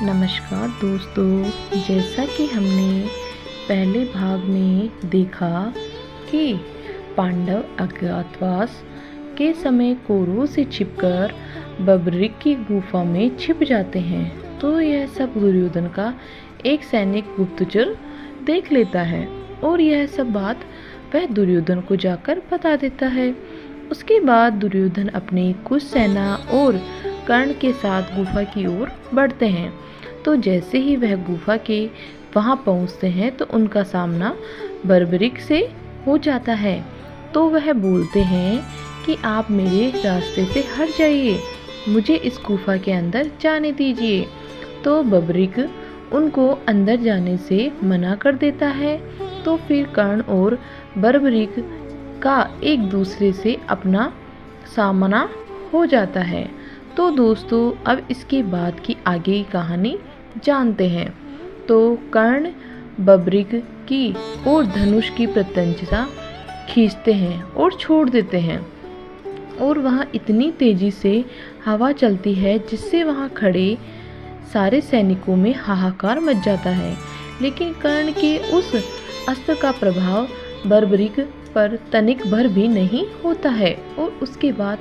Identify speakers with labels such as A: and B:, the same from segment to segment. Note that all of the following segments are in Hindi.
A: नमस्कार दोस्तों, जैसा कि हमने पहले भाग में देखा कि पांडव अज्ञातवास के समय कौरवों से छिपकर बब्रिक की गुफा में छिप जाते हैं, तो यह सब दुर्योधन का एक सैनिक गुप्तचर देख लेता है और यह सब बात वह दुर्योधन को जाकर बता देता है। उसके बाद दुर्योधन अपनी कुछ सेना और कर्ण के साथ गुफा की ओर बढ़ते हैं। तो जैसे ही वह गुफा के वहां पहुंचते हैं तो उनका सामना बर्बरिक से हो जाता है। तो वह बोलते हैं कि आप मेरे रास्ते से हट जाइए, मुझे इस गुफा के अंदर जाने दीजिए। तो बर्बरिक उनको अंदर जाने से मना कर देता है। तो फिर कर्ण और बर्बरिक का एक दूसरे से अपना सामना हो जाता है। तो दोस्तों, अब इसके बाद की आगे की कहानी जानते हैं। तो कर्ण बब्रिक की और धनुष की प्रत्यंचा खींचते हैं और छोड़ देते हैं और वहाँ इतनी तेजी से हवा चलती है जिससे वहाँ खड़े सारे सैनिकों में हाहाकार मच जाता है। लेकिन कर्ण के उस अस्त्र का प्रभाव बर्बरिक पर तनिक भर भी नहीं होता है और उसके बाद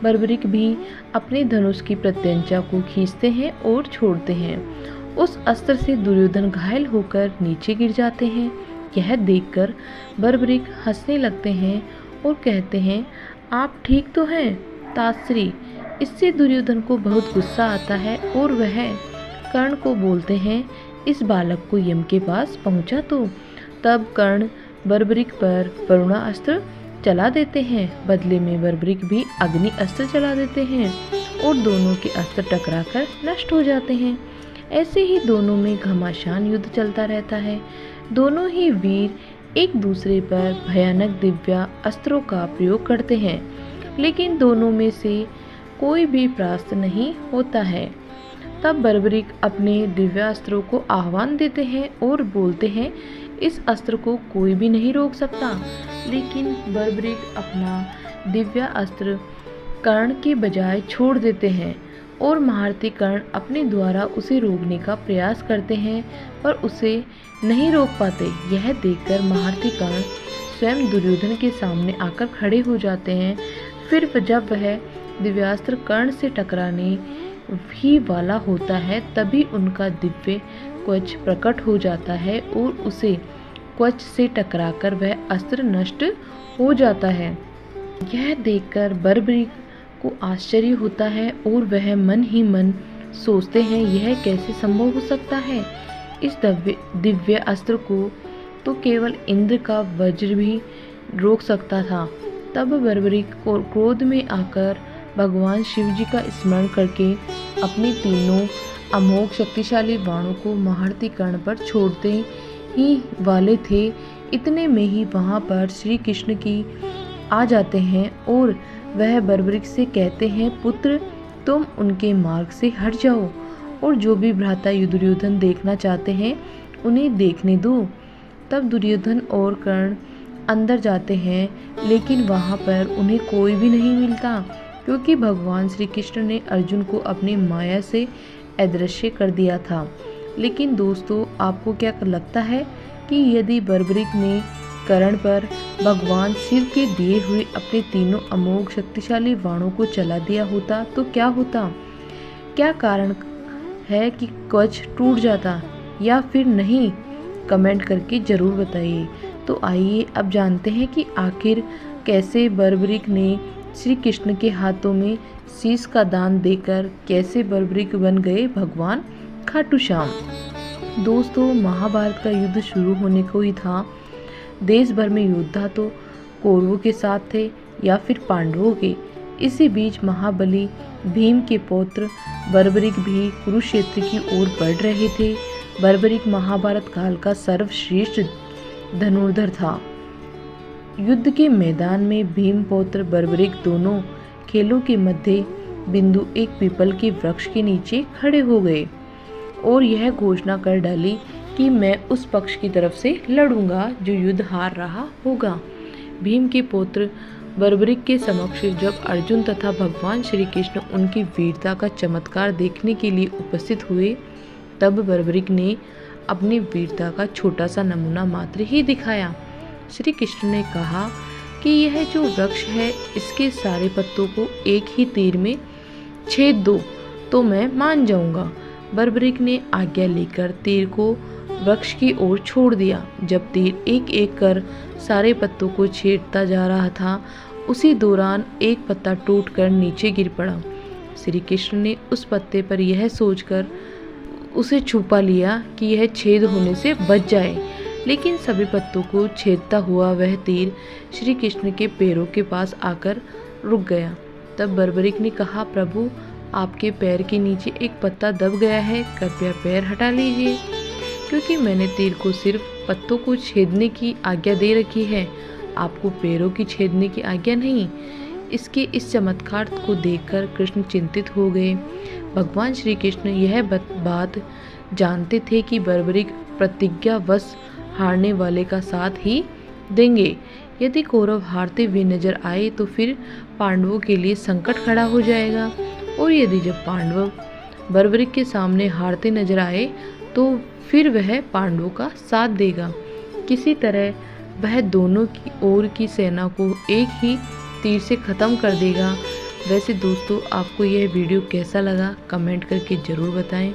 A: बर्बरिक भी अपने धनुष की प्रत्यंचा को खींचते हैं और छोड़ते हैं। उस अस्त्र से दुर्योधन घायल होकर नीचे गिर जाते हैं। यह देखकर बर्बरिक हंसने लगते हैं और कहते हैं, आप ठीक तो हैं ताश्री। इससे दुर्योधन को बहुत गुस्सा आता है और वह कर्ण को बोलते हैं, इस बालक को यम के पास पहुंचा तो। तब कर्ण बर्बरिक पर वरुणा अस्त्र चला देते हैं। बदले में बर्बरिक भी अग्नि अस्त्र चला देते हैं और दोनों के अस्त्र टकराकर नष्ट हो जाते हैं। ऐसे ही दोनों में घमासान युद्ध चलता रहता है। दोनों ही वीर एक दूसरे पर भयानक दिव्य अस्त्रों का प्रयोग करते हैं, लेकिन दोनों में से कोई भी परास्त नहीं होता है। तब बर्बरिक अपने दिव्य अस्त्रों को आह्वान देते हैं और बोलते हैं, इस अस्त्र को कोई भी नहीं रोक सकता। लेकिन बर्बरिक अपना दिव्य अस्त्र कर्ण के बजाय छोड़ देते हैं और महारथी कर्ण अपने द्वारा उसे रोकने का प्रयास करते हैं पर उसे नहीं रोक पाते। यह देखकर महारथी कर्ण स्वयं दुर्योधन के सामने आकर खड़े हो जाते हैं। फिर जब वह दिव्यास्त्र कर्ण से टकराने ही वाला होता है तभी उनका दिव्य कवच प्रकट हो जाता है और उसे कवच से टकराकर वह अस्त्र नष्ट हो जाता है। यह देखकर बर्बरिक को आश्चर्य होता है और वह मन ही मन सोचते हैं, यह कैसे संभव हो सकता है। इस दिव्य अस्त्र को तो केवल इंद्र का वज्र भी रोक सकता था। तब बर्बरिक को क्रोध में आकर भगवान शिव जी का स्मरण करके अपने तीनों अमोघ शक्तिशाली बाणों को महारथी कर्ण पर छोड़ते ही वाले थे। इतने में ही वहां पर श्री कृष्ण की आ जाते हैं और वह बर्बरिक से कहते हैं, पुत्र तुम उनके मार्ग से हट जाओ और जो भी भ्राता दुर्योधन देखना चाहते हैं उन्हें देखने दो। तब दुर्योधन और कर्ण अंदर जाते हैं, लेकिन वहां पर उन्हें कोई भी नहीं मिलता क्योंकि भगवान श्री कृष्ण ने अर्जुन को अपनी माया से अदृश्य कर दिया था। लेकिन दोस्तों, आपको क्या लगता है कि यदि बर्बरिक ने कर्ण पर भगवान शिव के दिए हुए अपने तीनों अमोघ शक्तिशाली बाणों को चला दिया होता तो क्या होता? क्या कारण है कि कवच टूट जाता या फिर नहीं? कमेंट करके जरूर बताइए। तो आइए अब जानते हैं कि आखिर कैसे बर्बरिक ने श्री कृष्ण के हाथों में शीश का दान देकर कैसे बर्बरिक बन गए भगवान खाटू श्याम। दोस्तों, महाभारत का युद्ध शुरू होने को ही था। देश भर में योद्धा तो कौरवों के साथ थे या फिर पांडवों के। इसी बीच महाबली भीम के पौत्र बर्बरिक भी कुरुक्षेत्र की ओर बढ़ रहे थे। बर्बरिक महाभारत काल का सर्वश्रेष्ठ धनुर्धर था। युद्ध के मैदान में भीम पौत्र बर्बरिक दोनों खेलों के मध्य बिंदु एक पीपल के वृक्ष के नीचे खड़े हो गए और यह घोषणा कर डाली कि मैं उस पक्ष की तरफ से लड़ूंगा जो युद्ध हार रहा होगा। भीम के पुत्र बर्बरिक के समक्ष जब अर्जुन तथा भगवान श्री कृष्ण उनकी वीरता का चमत्कार देखने के लिए उपस्थित हुए तब बर्बरिक ने अपनी वीरता का छोटा सा नमूना मात्र ही दिखाया। श्री कृष्ण ने कहा कि यह जो वृक्ष है इसके सारे पत्तों को एक ही तीर में छेद दो तो मैं मान जाऊंगा। बर्बरिक ने आज्ञा लेकर तीर को वृक्ष की ओर छोड़ दिया। जब तीर एक एक कर सारे पत्तों को छेदता जा रहा था, उसी दौरान एक पत्ता टूटकर नीचे गिर पड़ा। श्री कृष्ण ने उस पत्ते पर यह सोचकर उसे छुपा लिया कि यह छेद होने से बच जाए, लेकिन सभी पत्तों को छेदता हुआ वह तीर श्री कृष्ण के पैरों के पास आकर रुक गया। तब बर्बरिक ने कहा, प्रभु, आपके पैर के नीचे एक पत्ता दब गया है, कृपया पैर हटा लीजिए, क्योंकि मैंने तीर को सिर्फ पत्तों को छेदने की आज्ञा दे रखी है, आपको पैरों की छेदने की आज्ञा नहीं। इसके इस चमत्कार को देखकर कृष्ण चिंतित हो गए। भगवान श्री कृष्ण यह बात जानते थे कि बर्बरिक प्रतिज्ञावश हारने वाले का साथ ही देंगे। यदि कौरव हारते हुए नजर आए तो फिर पांडवों के लिए संकट खड़ा हो जाएगा, और यदि जब पांडव बर्बरिक के सामने हारते नजर आए तो फिर वह पांडवों का साथ देगा। किसी तरह वह दोनों की ओर की सेना को एक ही तीर से ख़त्म कर देगा। वैसे दोस्तों, आपको यह वीडियो कैसा लगा कमेंट करके ज़रूर बताएं,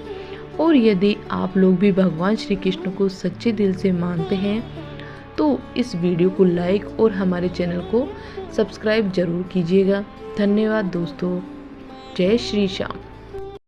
A: और यदि आप लोग भी भगवान श्री कृष्ण को सच्चे दिल से मानते हैं तो इस वीडियो को लाइक और हमारे चैनल को सब्सक्राइब ज़रूर कीजिएगा। धन्यवाद दोस्तों। जय श्री श्याम।